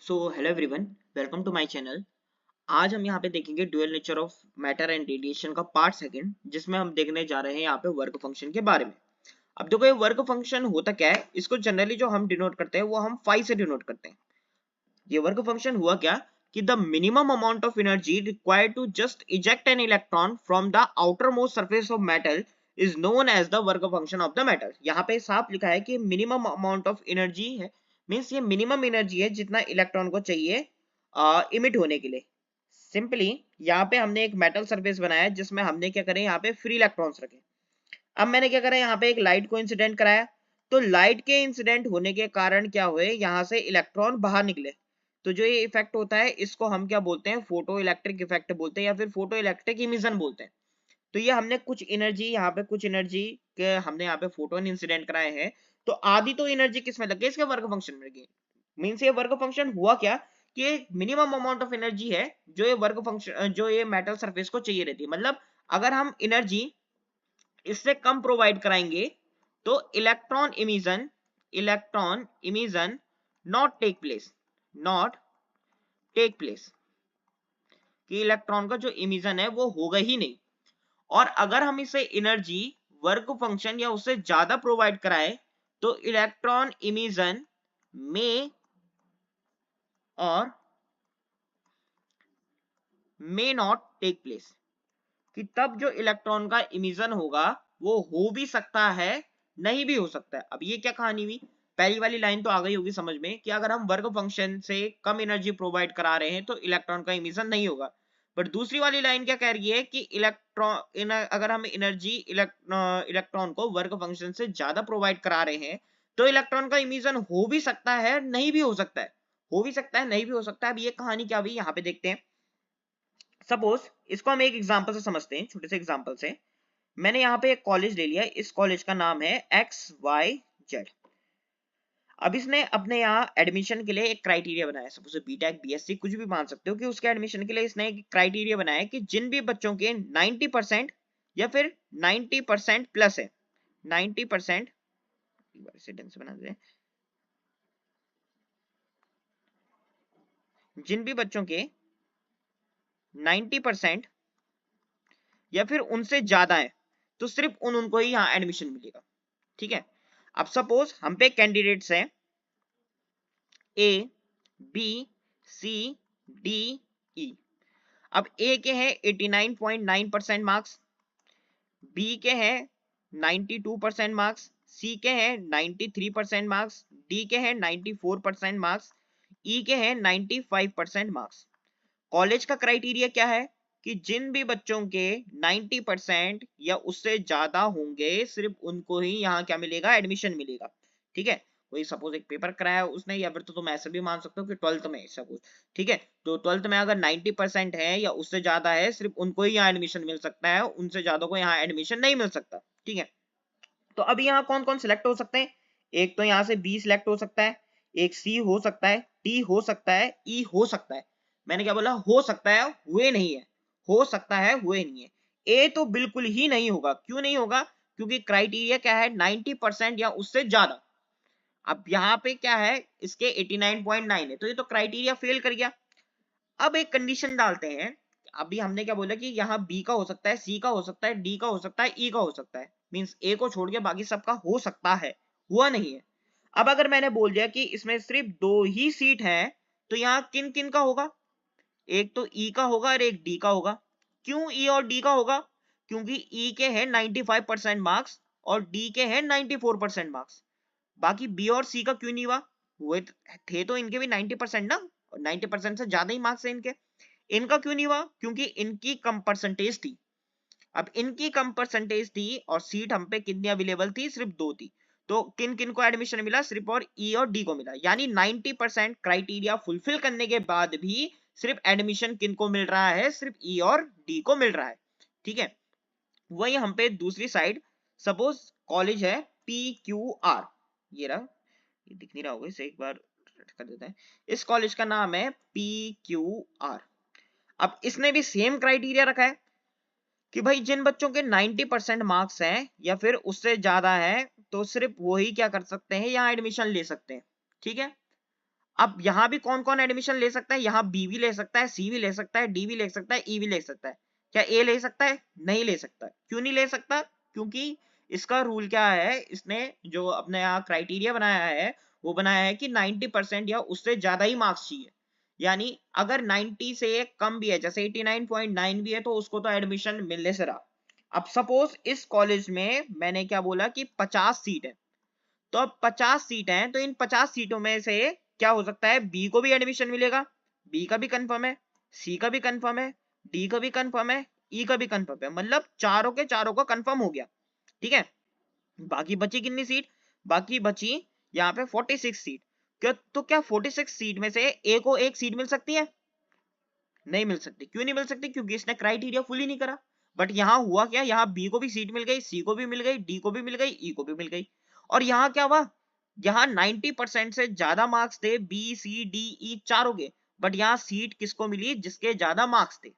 So hello everyone, welcome to my channel. आज हम यहाँ पे देखेंगे dual nature of matter and radiation का पार्ट सेकंड, जिसमें हम देखने जा रहे हैं यहाँ पे वर्क फंक्शन के बारे में। अब देखो, ये वर्क फंक्शन होता क्या है, इसको जनरली जो हम डिनोट करते हैं वो हम फाई से डिनोट करते हैं। ये वर्क फंक्शन हुआ क्या कि the minimum amount of energy required to just eject an electron from the outermost surface of metal is known as the work function of the metal. यहाँ पे साफ लिखा है कि मिनिमम अमाउंट ऑफ एनर्जी है, means ये minimum energy है जितना इलेक्ट्रॉन को चाहिए इमिट होने के लिए। सिंपली यहाँ पे हमने एक मेटल सरफेस बनाया है जिसमें हमने क्या करें, यहाँ पे फ्री इलेक्ट्रॉन्स रखे। अब मैंने क्या करा, यहाँ पे एक लाइट को इंसिडेंट कराया, तो लाइट के इंसिडेंट होने के कारण क्या हुए, यहाँ से इलेक्ट्रॉन बाहर निकले। तो जो ये इफेक्ट होता है इसको हम क्या बोलते हैं, फोटो इलेक्ट्रिक इफेक्ट बोलते हैं या फिर फोटो इलेक्ट्रिक इमिशन बोलते हैं। तो ये हमने कुछ एनर्जी, यहाँ पे कुछ एनर्जी के हमने यहाँ पे फोटोन इंसिडेंट कराए हैं, तो आधी तो एनर्जी किस में लग गई, इसके वर्क फंक्शन में लगी। मींस ये वर्क फंक्शन हुआ क्या कि मिनिमम अमाउंट ऑफ एनर्जी है जो ये वर्क फंक्शन, जो ये मेटल सरफेस को चाहिए रहती है। मतलब अगर हम एनर्जी इससे कम प्रोवाइड कराएंगे तो electron emission not take place, कि इलेक्ट्रॉन का जो इमिशन है वो होगा ही नहीं। और अगर हम इसे एनर्जी वर्क फंक्शन या उससे ज्यादा प्रोवाइड कराए तो इलेक्ट्रॉन इमिशन में और मे नॉट टेक प्लेस, कि तब जो इलेक्ट्रॉन का इमिशन होगा वो हो भी सकता है, नहीं भी हो सकता है। अब ये क्या कहानी हुई, पहली वाली लाइन तो आ गई होगी समझ में कि अगर हम वर्क फंक्शन से कम एनर्जी प्रोवाइड करा रहे हैं तो इलेक्ट्रॉन का इमिशन नहीं होगा। बट दूसरी वाली लाइन क्या कह रही है कि इलेक्ट्रॉन, अगर हम एनर्जी इलेक्ट्रॉन को वर्क फंक्शन से ज्यादा प्रोवाइड करा रहे हैं तो इलेक्ट्रॉन का इमिशन हो भी सकता है, नहीं भी हो सकता है, हो भी सकता है, नहीं भी हो सकता है। अब ये कहानी क्या हुई यहाँ पे देखते हैं। सपोज इसको हम एक एग्जांपल से समझते हैं, छोटे से एग्जांपल से। मैंने यहाँ पे एक कॉलेज ले लिया, इस कॉलेज का नाम है XYZ। अब इसने अपने यहाँ एडमिशन के लिए एक क्राइटेरिया बनाया, सपोज बीटेक बीएससी कुछ भी मान सकते हो, कि उसके एडमिशन के लिए इसने एक क्राइटेरिया बनाया कि जिन भी बच्चों के 90% या फिर 90% प्लस है, 90%, बना दे, जिन भी बच्चों के 90% या फिर उनसे ज्यादा है तो सिर्फ उनको ही यहाँ एडमिशन मिलेगा। ठीक है। अब सपोज हम पे कैंडिडेट्स हैं A, B, C, D, E। अब A के हैं 89.9% मार्क्स, B के हैं 92% मार्क्स, C के हैं 93% मार्क्स, D के हैं 94% मार्क्स, E के हैं 95% मार्क्स। कॉलेज का क्राइटेरिया क्या है कि जिन भी बच्चों के 90% या उससे ज्यादा होंगे सिर्फ उनको ही यहाँ क्या मिलेगा, एडमिशन मिलेगा। ठीक है। कोई सपोज एक पेपर कराया उसने, या फिर तो तुम ऐसे भी मान सकते हो कि 12th में सपोज, ठीक है, तो 12th में अगर 90% है या उससे ज्यादा है सिर्फ उनको ही यहाँ एडमिशन मिल सकता है, उनसे ज्यादा को यहाँ एडमिशन नहीं मिल सकता। ठीक है। तो अभी यहाँ कौन कौन सिलेक्ट हो सकते हैं, एक तो यहाँ से बी सिलेक्ट हो सकता है, एक सी हो सकता है, डी हो सकता है, ई हो सकता है। मैंने क्या बोला, हो सकता है, हुए नहीं है, हो सकता है, हुए नहीं है। ए तो बिल्कुल ही नहीं होगा। क्यों नहीं होगा, क्योंकि क्राइटेरिया क्या है, 90% या उससे ज्यादा। अब यहाँ पे क्या है, इसके 89.9 है, तो ये तो क्राइटेरिया फेल कर गया। अब एक कंडीशन डालते हैं, अभी हमने क्या बोला कि यहाँ बी का हो सकता है, सी का हो सकता है, डी का हो सकता है, ई का हो सकता है, मींस ए को छोड़ के बाकी सबका हो सकता है, हुआ नहीं है। अब अगर मैंने बोल दिया कि इसमें सिर्फ 2 ही सीट है तो यहाँ किन किन का होगा, एक तो ई का होगा और एक डी का होगा। क्यों ई और डी का होगा, क्योंकि ई के हैं 95% मार्क्स और डी के हैं 94% मार्क्स। बाकी बी और सी का क्यों नहीं हुआ, हुए थे तो इनके भी 90% ना, और 90% से ज्यादा ही मार्क्स है इनके, इनका क्यों नहीं हुआ, क्योंकि इनकी कम परसेंटेज थी। अब इनकी कम परसेंटेज थी और सीट हम पे कितनी अवेलेबल थी, सिर्फ 2 थी। तो किन किन को एडमिशन मिला, सिर्फ और ई और डी को मिला। यानी 90% क्राइटेरिया फुलफिल करने के बाद भी सिर्फ एडमिशन किन को मिल रहा है, सिर्फ ई और डी को मिल रहा है। ठीक है। वही हम पे दूसरी साइड, सपोज कॉलेज है PQR, ये रहा, ये दिख नहीं रहा होगा, इसे एक बार कर देते हैं। इस कॉलेज का नाम है PQR। अब इसने भी सेम क्राइटेरिया रखा है कि भाई जिन बच्चों के 90% मार्क्स हैं या फिर उससे ज्यादा है तो सिर्फ वो ही क्या कर सकते हैं, यहाँ एडमिशन ले सकते हैं। ठीक है। अब यहाँ भी कौन कौन एडमिशन ले सकता है, यहाँ बी भी ले सकता है, सी भी ले सकता है, डी भी ले सकता है, ई भी ले सकता है। क्या ए ले सकता है? नहीं ले सकता। क्यों नहीं ले सकता? क्योंकि इसका रूल क्या है, इसने जो अपने यहाँ क्राइटेरिया बनाया है वो बनाया है कि 90% या उससे ज्यादा ही मार्क्स चाहिए। यानी अगर 90 से कम भी है, जैसे 89.9 भी है, तो उसको तो एडमिशन मिलने से रहा। अब सपोज इस कॉलेज में मैंने क्या बोला कि 50 सीट है, तो अब 50 सीट हैं, तो इन 50 सीटों में से क्या हो सकता है, बी को भी एडमिशन मिलेगा, बी का भी कंफर्म है, सी का भी कंफर्म है, डी का भी कंफर्म है, ई का भी कंफर्म है, मतलब चारों के चारों का कंफर्म हो गया। ठीक है, बाकी बची कितनी सीट? बाकी बची यहाँ पे 46 सीट। क्या तो क्या 46 सीट में से ए को एक सीट मिल सकती है? नहीं मिल सकती। क्यों नहीं मिल सकती? क्योंकि इसने क्राइटेरिया फुल ही नहीं करा। बट यहाँ हुआ क्या, यहाँ बी को भी सीट मिल गई, सी को भी मिल गई, डी को भी मिल गई, ई को भी मिल गई। और यहाँ क्या हुआ, यहाँ 90% से ज्यादा मार्क्स थे बी सी डी ई चारों के, बट यहाँ सीट किसको मिली? जिसके ज्यादा मार्क्स थे।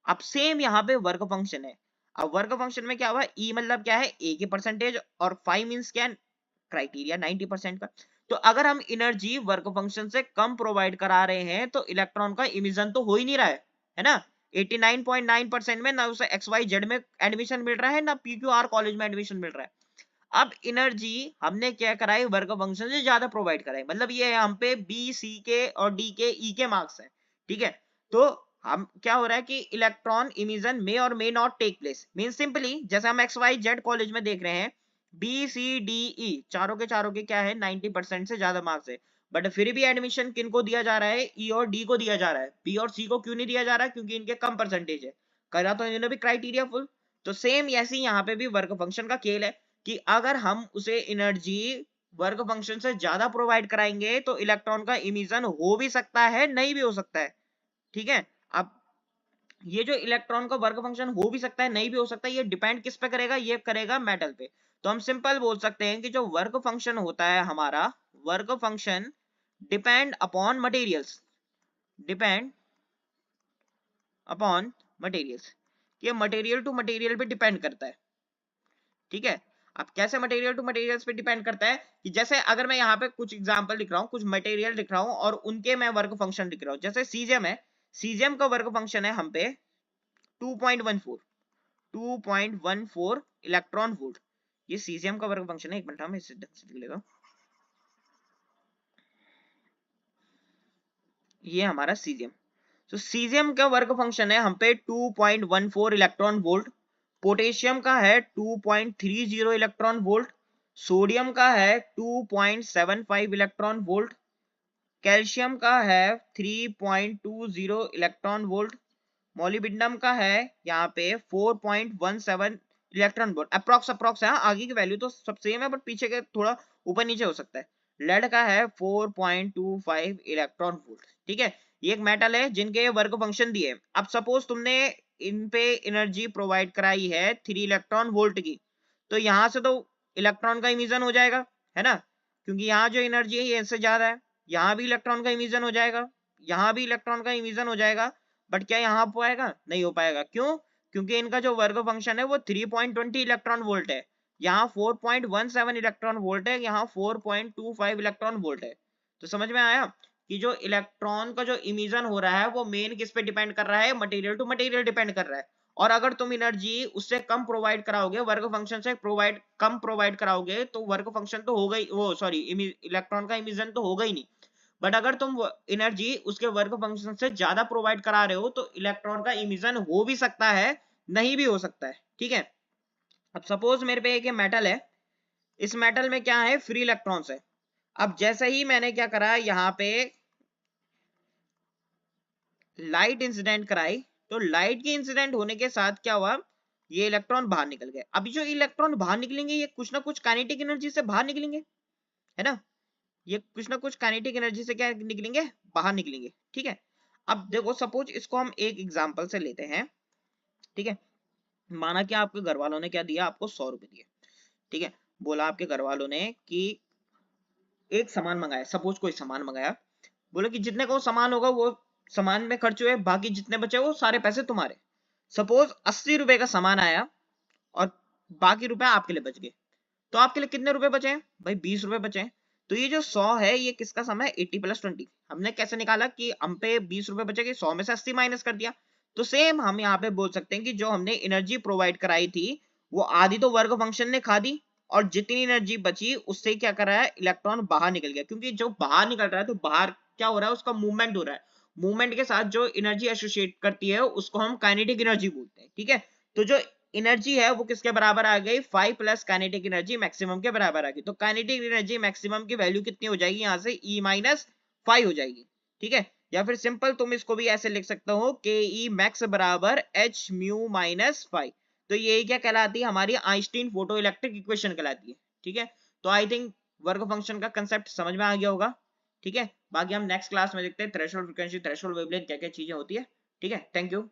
अब सेम यहाँ पे वर्क फंक्शन है। अब वर्क फंक्शन में क्या हुआ, ई मतलब क्या है, ए की परसेंटेज, और 5 मींस क्या है, क्राइटेरिया 90% का। तो अगर हम एनर्जी वर्क फंक्शन से कम प्रोवाइड करा रहे हैं तो इलेक्ट्रॉन का इमिशन तो हो ही नहीं रहा है ना। 89.9% में ना उसे XYZ में एडमिशन मिल रहा है, ना PQR कॉलेज में एडमिशन मिल रहा है। अब एनर्जी हमने क्या कराई, वर्क फंक्शन से ज्यादा प्रोवाइड कराई, मतलब ये है हम पे बी सी के और डी के ई के मार्क्स है। ठीक है, तो हम क्या हो रहा है कि इलेक्ट्रॉन इमिशन मे और may not take place, mean simply जैसे हम XYZ कॉलेज में देख रहे हैं, बी सी डी ई चारों के क्या है, 90% से ज्यादा मार्क्स है, बट फिर भी एडमिशन किनको दिया जा रहा है, ई और डी को दिया जा रहा है, बी और सी को क्यों नहीं दिया जा रहा है? क्योंकि इनके कम परसेंटेज है। करा तो इन्होंने भी क्राइटेरिया फुल। तो सेम ऐसे ही यहाँ पे भी वर्क फंक्शन का खेल है कि अगर हम उसे एनर्जी वर्क फंक्शन से ज्यादा प्रोवाइड कराएंगे तो इलेक्ट्रॉन का इमिशन हो भी सकता है, नहीं भी हो सकता है। ठीक है, अब ये जो इलेक्ट्रॉन का वर्क फंक्शन हो भी सकता है, नहीं भी हो सकता है, ये डिपेंड किस पे करेगा, ये करेगा मेटल पे। तो हम सिंपल बोल सकते हैं कि जो वर्क फंक्शन होता है हमारा, work function depend upon materials, depend upon materials, ये मटेरियल टू मटेरियल पे डिपेंड करता है। ठीक है, अब कैसे मटेरियल टू मटेरियल्स पे डिपेंड करता है कि जैसे अगर मैं यहाँ पे कुछ एग्जांपल लिख रहा हूँ, कुछ मटेरियल लिख रहा हूँ और उनके मैं वर्क फंक्शन लिख रहा हूँ, जैसे सीजियम है, सीजियम का वर्क फंक्शन है हम पे 2.14 इलेक्ट्रॉन वोल्ट, ये सीजियम का वर्क फंक्शन है। एक मिनट हम इसे ढंग से लिख लेता हूं, ये हमारा सीजियम। तो सीजियम का वर्क फंक्शन है हम पे 2.14 इलेक्ट्रॉन वोल्ट, पोटेशियम का है 2.30 इलेक्ट्रॉन वोल्ट, सोडियम का है 2.75 इलेक्ट्रॉन वोल्ट, कैल्शियम का है 3.20 इलेक्ट्रॉन वोल्ट, मोलिब्डेनम का है यहाँ पे 4.17 इलेक्ट्रॉन वोल्ट। अप्रॉक्स है, आगे की वैल्यू तो सब सेम है बट पीछे के थोड़ा ऊपर नीचे हो सकता है। लेड का है 4.25 इलेक्ट्रॉन वोल्ट। ठीक है, ये एक मेटल है जिनके वर्क फंक्शन दिए। अब सपोज तुमने इन पे एनर्जी प्रोवाइड कराई है 3 इलेक्ट्रॉन वोल्ट की, तो यहां से तो इलेक्ट्रॉन का इमिशन हो जाएगा, है ना, क्योंकि यहाँ जो एनर्जी है ये इससे ज्यादा है। यहाँ भी इलेक्ट्रॉन का इमिशन हो जाएगा, यहाँ भी इलेक्ट्रॉन का इमिशन हो जाएगा, बट क्या यहाँ हो पाएगा? नहीं हो पाएगा। क्यों? क्योंकि इनका जो वर्क फंक्शन है वो 3.20 इलेक्ट्रॉन वोल्ट है, यहाँ 4.17 इलेक्ट्रॉन वोल्ट है, यहाँ 4.25 इलेक्ट्रॉन वोल्ट है। तो समझ में आया कि जो इलेक्ट्रॉन का जो इमिशन हो रहा है वो मेन किस पे डिपेंड कर रहा है, मटेरियल टू मटेरियल डिपेंड कर रहा है। और अगर तुम एनर्जी उससे कम प्रोवाइड कराओगे, वर्क फंक्शन से कम प्रोवाइड कराओगे, तो वर्क फंक्शन तो होगा ही, वो सॉरी इलेक्ट्रॉन का इमिशन तो होगा ही नहीं। बट अगर तुम एनर्जी उसके वर्क फंक्शन से ज्यादा प्रोवाइड करा रहे हो तो इलेक्ट्रॉन का इमिशन हो भी सकता है, नहीं भी हो सकता है। ठीक है, अब सपोज मेरे पे एक मेटल है, इस मेटल में क्या है, फ्री इलेक्ट्रॉन्स है। अब जैसे ही मैंने क्या करा, यहाँ पे लाइट इंसिडेंट कराई, तो लाइट के इंसिडेंट होने के साथ क्या हुआ, ये इलेक्ट्रॉन बाहर निकल गए। अब जो इलेक्ट्रॉन बाहर निकलेंगे ये कुछ ना कुछ काइनेटिक एनर्जी से बाहर निकलेंगे, है ना, ये कुछ ना कुछ काइनेटिक एनर्जी से क्या निकलेंगे, बाहर निकलेंगे। ठीक है, अब देखो सपोज इसको हम एक एग्जांपल से लेते हैं। ठीक है, माना कि आपके घर वालों ने क्या दिया, आपको 100 रुपए दिए। ठीक है, बोला आपके घर वालों ने कि एक सामान मंगाया, सपोज कोई सामान मंगाया, बोले कि जितने का वो सामान होगा वो सामान में खर्च हुए, बाकी जितने बचे वो सारे पैसे तुम्हारे। सपोज 80 रुपए का सामान आया और बाकी रुपए आपके लिए बच गए, तो आपके लिए कितने रुपए बचे हैं भाई, 20 रुपए बचे हैं। तो तो ये जो 100 है ये किसका सम है 80 + 20। हमने कैसे निकाला कि हम पे 20 रुपए बचेंगे, 100 में से 80 माइनस कर दिया। तो सेम हम यहाँ पे बोल सकते हैं कि जो हमने एनर्जी प्रोवाइड कराई थी वो आधी तो वर्क फंक्शन ने खा दी, और जितनी एनर्जी बची उससे क्या कर रहा है, इलेक्ट्रॉन बाहर निकल गया। क्योंकि जो बाहर निकल रहा है तो बाहर क्या हो रहा है, उसका मूवमेंट हो रहा है। मूवमेंट के साथ जो एनर्जी एसोसिएट करती है उसको हम काइनेटिक एनर्जी बोलते हैं। ठीक है, तो जो एनर्जी है वो किसके बराबर आ गई, 5 + काइनेटिक एनर्जी मैक्सिमम के बराबर आ गई। तो काइनेटिक एनर्जी मैक्सिमम की वैल्यू कितनी हो जाएगी, यहाँ से E - 5 हो जाएगी। ठीक है, या फिर सिंपल तुम इसको भी ऐसे लिख सकते हो के ई मैक्स बराबर h म्यू - 5। तो ये क्या कहलाती है, हमारी आइंस्टीन फोटो इलेक्ट्रिक इक्वेशन कहलाती है। ठीक है, तो आई थिंक वर्क फंक्शन का कंसेप्ट समझ में आ गया होगा। ठीक है, बाकी हम नेक्स्ट क्लास में देखते हैं थ्रेशोल्ड फ्रीक्वेंसी, थ्रेशोल्ड वेवलेंथ, क्या क्या चीजें होती है। ठीक है, थैंक यू।